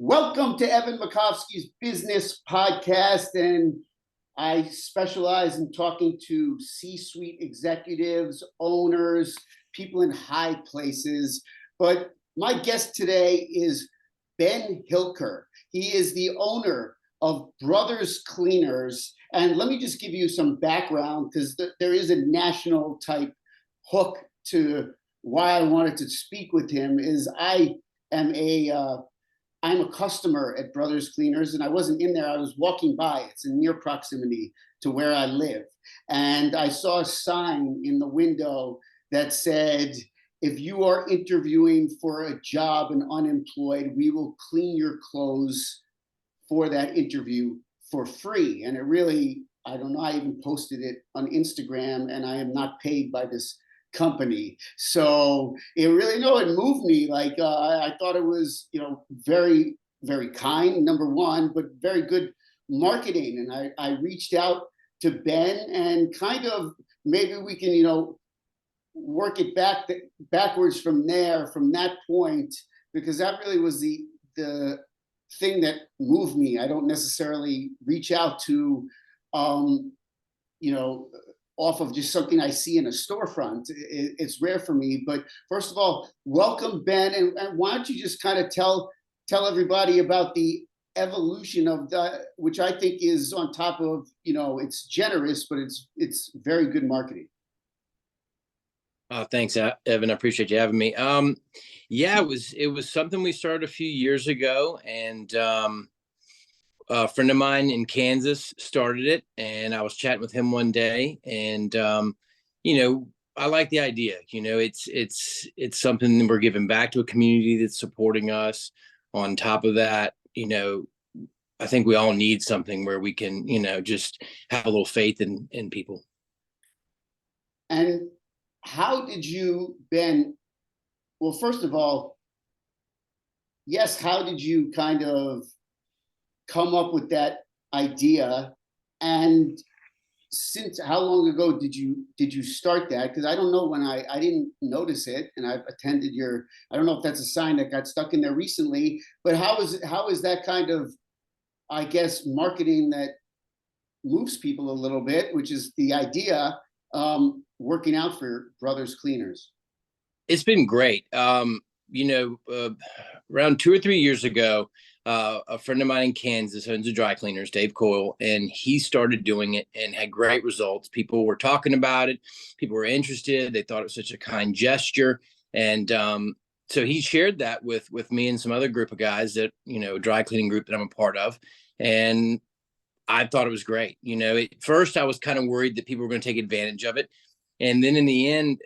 Welcome to Evan Makovsky's Business Podcast, and I specialize in talking to C-suite executives, owners, people in high places. But my guest today is Ben Hilker. He is the owner of Brothers Cleaners. And let me just give you some background, because there is a national type hook to why I wanted to speak with him. I'm a customer at Brothers Cleaners, and I wasn't in there. I was walking by. It's in near proximity to where I live. And I saw a sign in the window that said, if you are interviewing for a job and unemployed, we will clean your clothes for that interview for free. And it really, I don't know, I even posted it on Instagram, and I am not paid by this company. So it really, it moved me. I thought it was, very, very kind, number one, but very good marketing. And I reached out to Ben, and kind of maybe we can, work it backwards from there, from that point, because that really was the thing that moved me. I don't necessarily reach out to, off of just something I see in a storefront. It's rare for me. But first of all, welcome, Ben. And why don't you just kind of tell everybody about the evolution of that, which I think is on top of, it's generous, but it's very good marketing. Thanks, Evan. I appreciate you having me. It was something we started a few years ago, and a friend of mine in Kansas started it, and I was chatting with him one day, and I like the idea. It's something we're giving back to a community that's supporting us. On top of that, I think we all need something where we can, just have a little faith in people. And how did you, Ben? Well, first of all, yes, how did you kind of come up with that idea? And since how long ago did you start that? Because I don't know when I didn't notice it, and I've attended I don't know if that's a sign that got stuck in there recently, but how is that kind of, I guess, marketing that moves people a little bit, which is the idea, working out for Brothers Cleaners? It's been great. Around 2 or 3 years ago, a friend of mine in Kansas owns a dry cleaners, Dave Coyle, and he started doing it and had great results. People were talking about it. People were interested. They thought it was such a kind gesture. And so he shared that with me and some other group of guys that, dry cleaning group that I'm a part of. And I thought it was great. At first I was kind of worried that people were going to take advantage of it. And then in the end,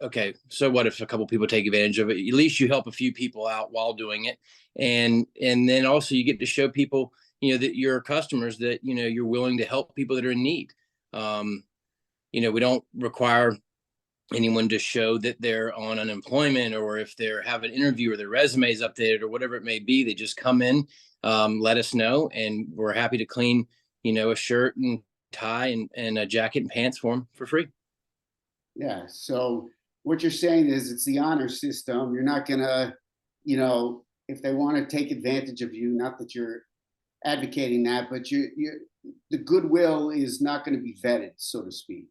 okay, so what if a couple people take advantage of it? At least you help a few people out while doing it. And then also you get to show people, that your customers, that, you're willing to help people that are in need. We don't require anyone to show that they're on unemployment, or if they're have an interview or their resume is updated or whatever it may be. They just come in, let us know, and we're happy to clean, a shirt and tie and a jacket and pants for them for free. Yeah. So what you're saying is it's the honor system. You're not gonna, if they want to take advantage of you, not that you're advocating that, but the goodwill is not going to be vetted, so to speak.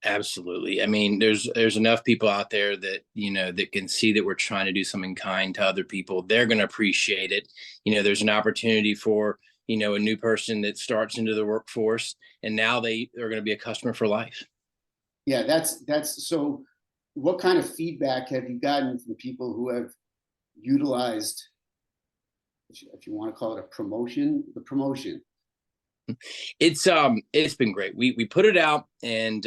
Absolutely. I mean, there's enough people out there that, that can see that we're trying to do something kind to other people. They're going to appreciate it. There's an opportunity for, a new person that starts into the workforce, and now they are going to be a customer for life. Yeah, that's so. What kind of feedback have you gotten from people who have utilized, if you want to call it the promotion? It's been great. We put it out and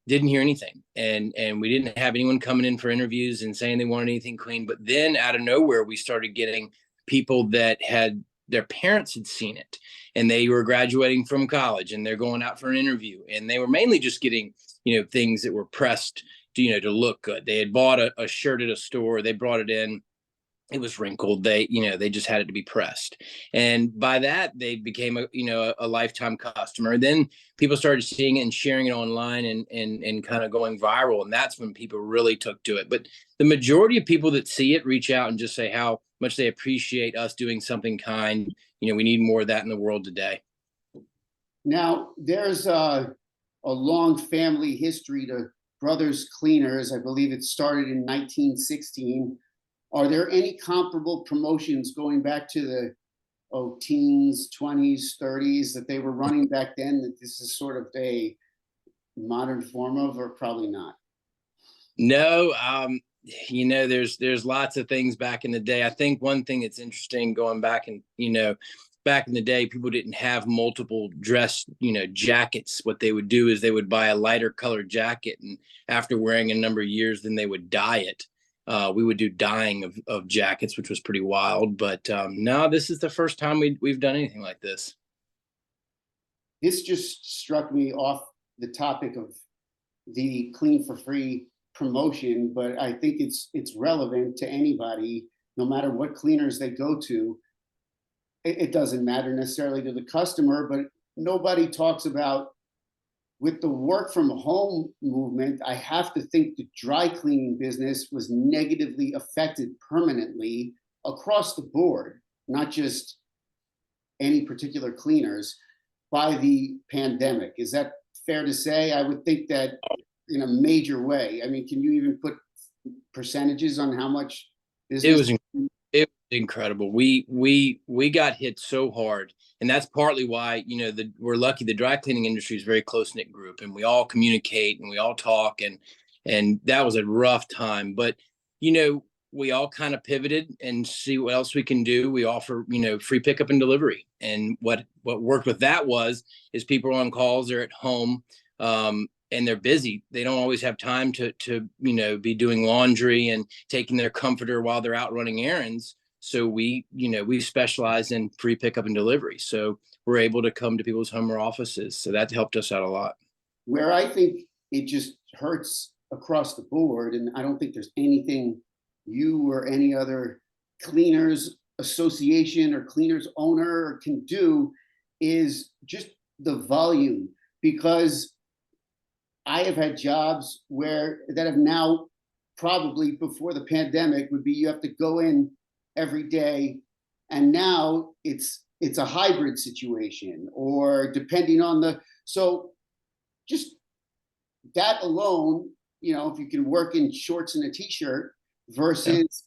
didn't hear anything, and we didn't have anyone coming in for interviews and saying they wanted anything clean. But then out of nowhere, we started getting people that had their parents had seen it, and they were graduating from college, and they're going out for an interview, and they were mainly just getting, things that were pressed to, to look good. They had bought a shirt at a store. They brought it in. It was wrinkled. They just had it to be pressed. And by that, they became a lifetime customer. Then people started seeing it and sharing it online and kind of going viral. And that's when people really took to it. But the majority of people that see it reach out and just say how much they appreciate us doing something kind. We need more of that in the world today. Now, there's a long family history to Brothers Cleaners. I believe it started in 1916. Are there any comparable promotions going back to the teens, 20s, 30s that they were running back then that this is sort of a modern form of, or probably not? No, there's lots of things back in the day. I think one thing that's interesting going back and, back in the day, people didn't have multiple dress, jackets. What they would do is they would buy a lighter colored jacket, and after wearing a number of years, then they would dye it. We would do dyeing of jackets, which was pretty wild. But no, this is the first time we've done anything like this. This just struck me off the topic of the Clean for Free promotion, but I think it's relevant to anybody, no matter what cleaners they go to. It doesn't matter necessarily to the customer, but nobody talks about, with the work from home movement, I have to think the dry cleaning business was negatively affected permanently across the board, not just any particular cleaners, by the pandemic. Is that fair to say? I would think that in a major way. I mean, can you even put percentages on how much business? It was incredible. We got hit so hard, and that's partly why we're lucky. The dry cleaning industry is a very close knit group, and we all communicate and we all talk, and that was a rough time. But we all kind of pivoted and see what else we can do. We offer free pickup and delivery, and what worked with that is people are on calls, they're at home, and they're busy. They don't always have time to be doing laundry and taking their comforter while they're out running errands. So we specialize in free pickup and delivery. So we're able to come to people's home or offices. So that helped us out a lot. Where I think it just hurts across the board, and I don't think there's anything you or any other cleaners association or cleaners owner can do, is just the volume. Because I have had jobs that have now, probably before the pandemic, would be you have to go in every day, and now it's a hybrid situation, or depending on so just that alone, if you can work in shorts and a t-shirt versus,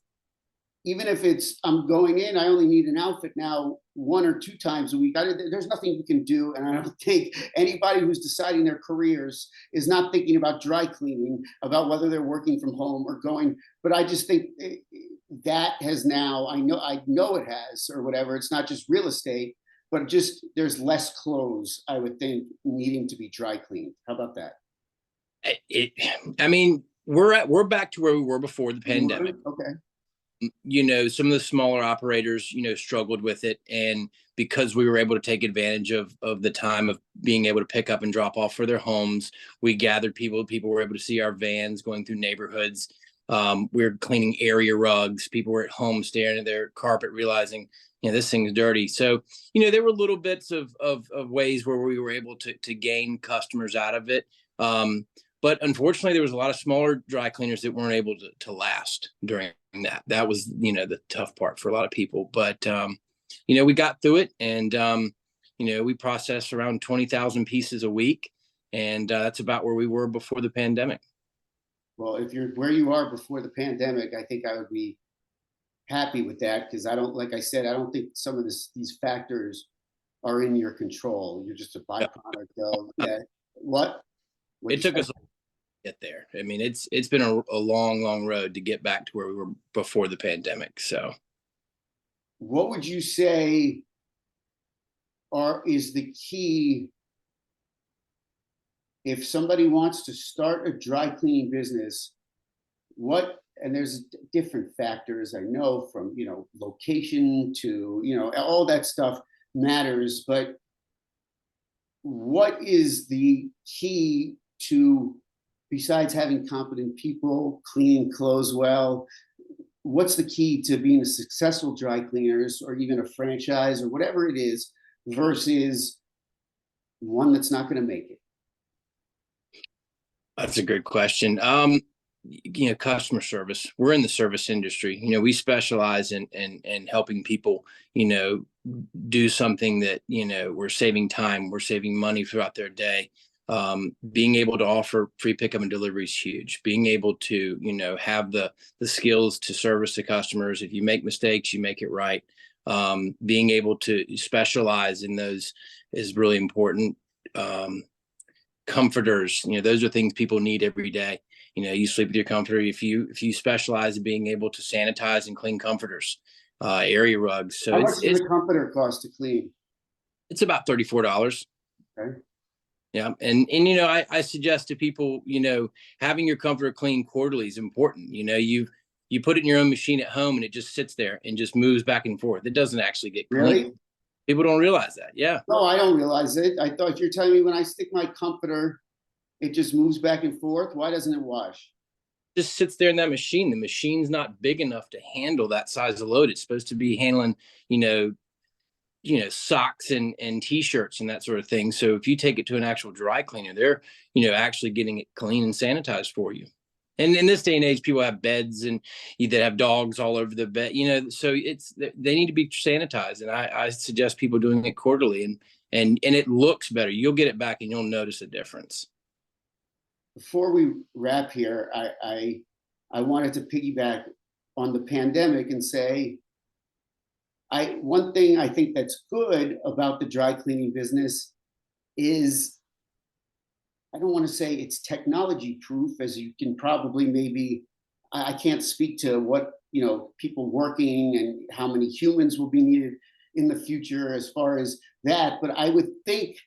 even if I'm going in, I only need an outfit now 1 or 2 times a week. There's nothing you can do. And I don't think anybody who's deciding their careers is not thinking about dry cleaning, about whether they're working from home or going. But I just think that has now, I know it has, or whatever. It's not just real estate, but just there's less clothes, I would think, needing to be dry cleaned. How about that? We're back to where we were before the pandemic. Okay. Some of the smaller operators, struggled with it. And because we were able to take advantage of the time of being able to pick up and drop off for their homes, we gathered people. People were able to see our vans going through neighborhoods. We were cleaning area rugs. People were at home staring at their carpet, realizing, this thing's dirty. So, there were little bits of ways where we were able to gain customers out of it. But unfortunately, there was a lot of smaller dry cleaners that weren't able to last during that. That was, the tough part for a lot of people. But, we got through it, and, we processed around 20,000 pieces a week. And that's about where we were before the pandemic. Well, if you're where you are before the pandemic, I think I would be happy with that, because like I said, I don't think some of these factors are in your control. You're just a byproduct of that. What it took us get there. I mean, it's been a long road to get back to where we were before the pandemic. So what would you say is the key if somebody wants to start a dry cleaning business? And there's different factors, I know, from location to all that stuff matters, but what is the key to, besides having competent people, cleaning clothes well, what's the key to being a successful dry cleaners, or even a franchise, or whatever it is, versus one that's not going to make it? That's a good question. customer service. We're in the service industry. We specialize in helping people, do something that, we're saving time, we're saving money throughout their day. Being able to offer free pickup and delivery is huge. Being able to, have the skills to service the customers. If you make mistakes, you make it right. Being able to specialize in those is really important. Comforters, those are things people need every day. You sleep with your comforter. If you specialize in being able to sanitize and clean comforters, area rugs. So how much does a comforter cost to clean? It's about $34. Okay. Yeah. And I suggest to people, having your comforter clean quarterly is important. You put it in your own machine at home and it just sits there and just moves back and forth. It doesn't actually get clean. Really? People don't realize that. Yeah. No, I don't realize it. I thought you're telling me when I stick my comforter, it just moves back and forth. Why doesn't it wash? Just sits there in that machine. The machine's not big enough to handle that size of load. It's supposed to be handling, socks and t-shirts and that sort of thing. So if you take it to an actual dry cleaner, they're, actually getting it clean and sanitized for you. And in this day and age, people have beds and that have dogs all over the bed, so they need to be sanitized. And I suggest people doing it quarterly, and it looks better. You'll get it back and you'll notice a difference. Before we wrap here, I wanted to piggyback on the pandemic and say, one thing I think that's good about the dry cleaning business is, I don't want to say it's technology proof, as you can probably maybe, I can't speak to what, people working and how many humans will be needed in the future as far as that. But I would think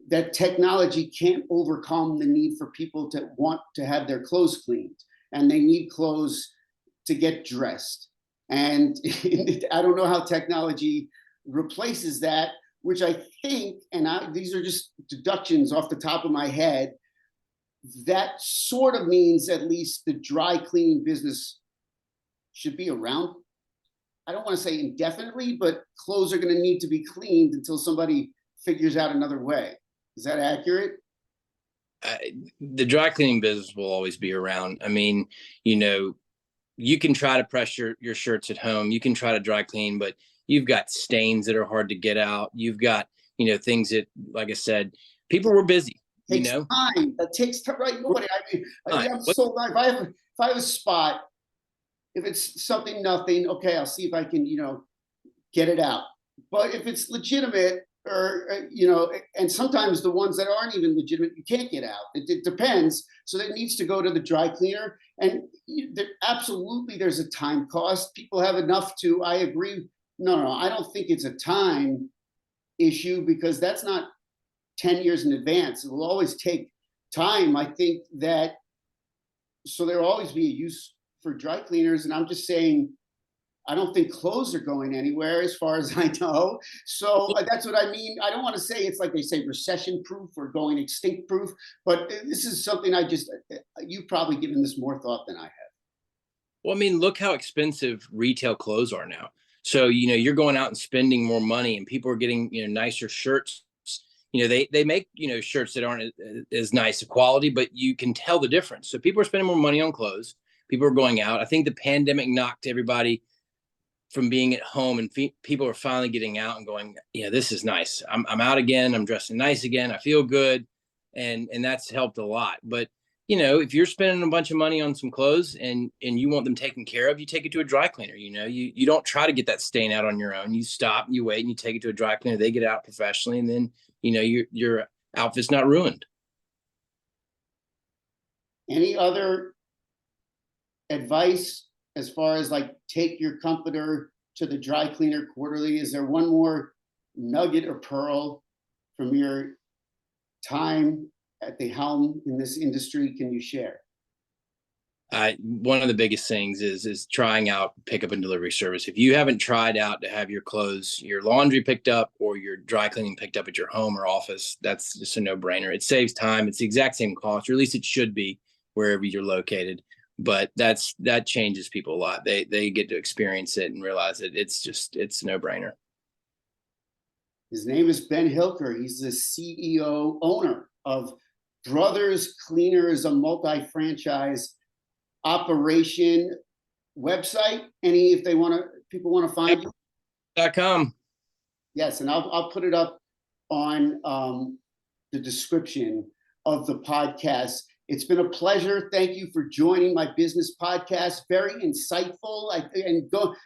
that technology can't overcome the need for people to want to have their clothes cleaned, and they need clothes to get dressed. And I don't know how technology replaces that, which I think, and these are just deductions off the top of my head, that sort of means at least the dry cleaning business should be around. I don't want to say indefinitely, but clothes are going to need to be cleaned until somebody figures out another way. Is that accurate? The dry cleaning business will always be around. I mean, you can try to press your shirts at home. You can try to dry clean, but you've got stains that are hard to get out. You've got, things that, like I said, people were busy. Takes time. That takes time, right? Nobody. I'm so if I have a spot, if it's something nothing, okay, I'll see if I can, get it out. But if it's legitimate, or and sometimes the ones that aren't even legitimate, you can't get out. It depends. So that needs to go to the dry cleaner, and absolutely there's a time cost. People have enough to. I agree. No, I don't think it's a time issue, because that's not 10 years in advance. It will always take time. I think that, so there'll always be a use for dry cleaners, and I'm just saying, I don't think clothes are going anywhere as far as I know. So that's what I mean. I don't want to say it's like they say recession proof or going extinct proof, but this is something you've probably given this more thought than I have. Well, I mean, look how expensive retail clothes are now. So, you're going out and spending more money, and people are getting, nicer shirts. They make, shirts that aren't as nice a quality, but you can tell the difference. So people are spending more money on clothes. People are going out. I think the pandemic knocked everybody from being at home, and people are finally getting out and going, this is nice. I'm out again. I'm dressing nice again. I feel good. And that's helped a lot. But, if you're spending a bunch of money on some clothes and you want them taken care of, you take it to a dry cleaner. You don't try to get that stain out on your own. You stop, you wait, and you take it to a dry cleaner. They get it out professionally, and then, your outfit's not ruined. Any other advice as far as take your comforter to the dry cleaner quarterly? Is there one more nugget or pearl from your time at the helm in this industry can you share? One of the biggest things is trying out pickup and delivery service. If you haven't tried out to have your clothes, your laundry picked up or your dry cleaning picked up at your home or office, that's just a no-brainer. It saves time. It's the exact same cost, or at least it should be wherever you're located. But that changes people a lot. They get to experience it and realize that it's a no-brainer. His name is Ben Hilker. He's the CEO owner of Brothers Cleaners, a multi-franchise. operation website? Any, if they want to, people want to find you? .com. Yes, and I'll put it up on the description of the podcast. It's been a pleasure. Thank you for joining my business podcast. Very insightful,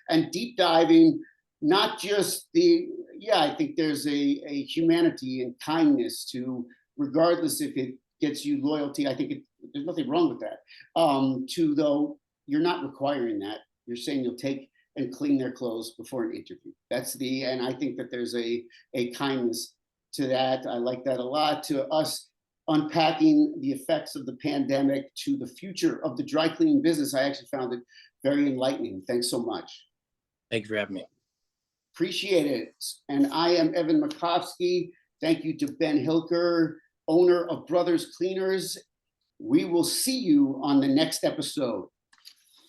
and deep diving, not just I think there's a humanity and kindness to, regardless if it gets you loyalty, I think there's nothing wrong with that. Though you're not requiring that. You're saying you'll take and clean their clothes before an interview. And I think that there's a kindness to that. I like that a lot. To us unpacking the effects of the pandemic to the future of the dry cleaning business, I actually found it very enlightening. Thanks so much. Thank you for having me. Appreciate it. And I am Evan Makovsky. Thank you to Ben Hilker, owner of Brothers Cleaners. We will see you on the next episode.